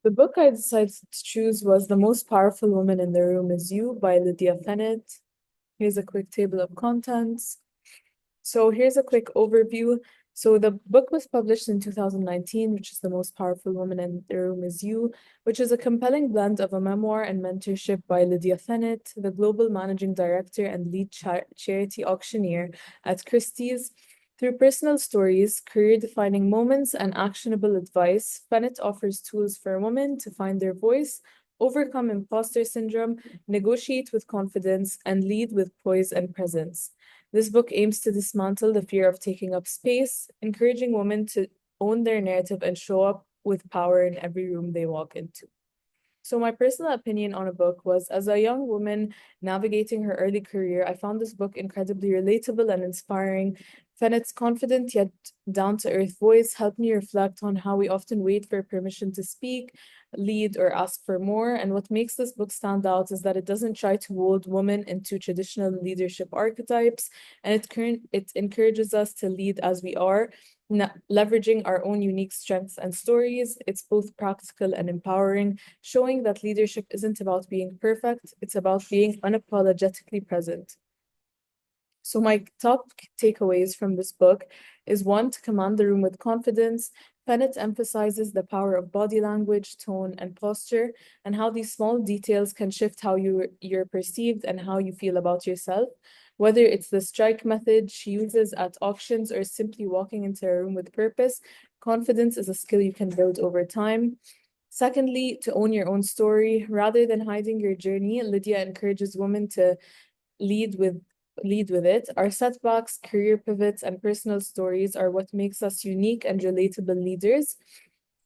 The book I decided to choose was The Most Powerful Woman in the Room Is You by Lydia Fennett. Here's a quick table of contents. So here's a quick overview. So the book was published in 2019, which is The Most Powerful Woman in the Room Is You, which is a compelling blend of a memoir and mentorship by Lydia Fennett, the global managing director and lead charity auctioneer at Christie's. Through personal stories, career-defining moments, and actionable advice, Fennett offers tools for women to find their voice, overcome imposter syndrome, negotiate with confidence, and lead with poise and presence. This book aims to dismantle the fear of taking up space, encouraging women to own their narrative and show up with power in every room they walk into. So, my personal opinion on a book was as a young woman navigating her early career, I found this book incredibly relatable and inspiring. Fennett's confident yet down to earth voice helped me reflect on how we often wait for permission to speak, lead, or ask for more. And what makes this book stand out is that it doesn't try to mold women into traditional leadership archetypes, and it encourages us to lead as we are, leveraging our own unique strengths and stories. It's both practical and empowering, showing that leadership isn't about being perfect, it's about being unapologetically present. So my top takeaways from this book is one, to command the room with confidence. Bennett emphasizes the power of body language, tone, and posture, and how these small details can shift how you're perceived and how you feel about yourself. Whether it's the strike method she uses at auctions or simply walking into a room with purpose, confidence is a skill you can build over time. Secondly, to own your own story. Rather than hiding your journey, Lydia encourages women to lead with lead with it. Our setbacks, career pivots, and personal stories are what makes us unique and relatable leaders.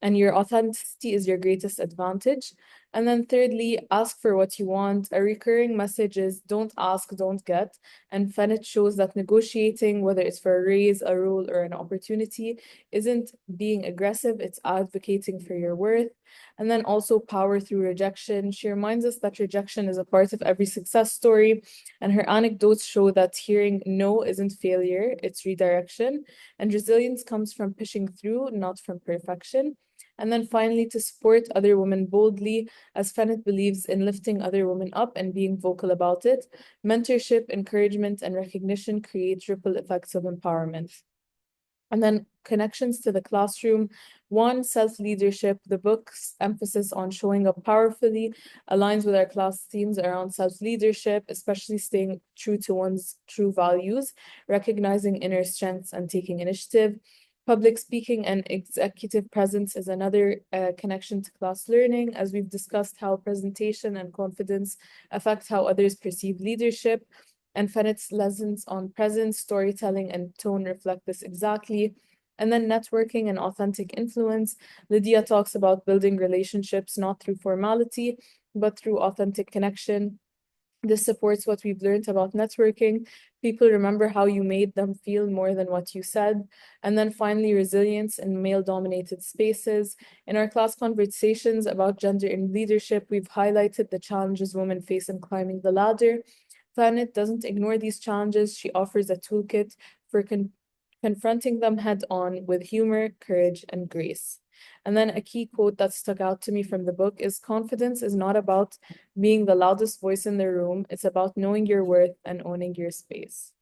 And your authenticity is your greatest advantage. And then thirdly, ask for what you want. A recurring message is don't ask, don't get. And Fennett shows that negotiating, whether it's for a raise, a role, or an opportunity, isn't being aggressive, it's advocating for your worth. And then also power through rejection. She reminds us that rejection is a part of every success story, and her anecdotes show that hearing no isn't failure, it's redirection. And resilience comes from pushing through, not from perfection. And then finally, to support other women boldly, as Fennett believes in lifting other women up and being vocal about it. Mentorship, encouragement, and recognition create ripple effects of empowerment. And then connections to the classroom. One, self-leadership. The book's emphasis on showing up powerfully aligns with our class themes around self-leadership, especially staying true to one's true values, recognizing inner strengths and taking initiative. Public speaking and executive presence is another connection to class learning, as we've discussed how presentation and confidence affect how others perceive leadership. And Fennett's lessons on presence, storytelling, and tone reflect this exactly. And then networking and authentic influence. Lydia talks about building relationships not through formality, but through authentic connection. This supports what we've learned about networking. People remember how you made them feel more than what you said. And then finally, resilience in male-dominated spaces. In our class conversations about gender in leadership, we've highlighted the challenges women face in climbing the ladder. Planet doesn't ignore these challenges. She offers a toolkit for confronting them head on with humor, courage, and grace. And then a key quote that stuck out to me from the book is confidence is not about being the loudest voice in the room, it's about knowing your worth and owning your space.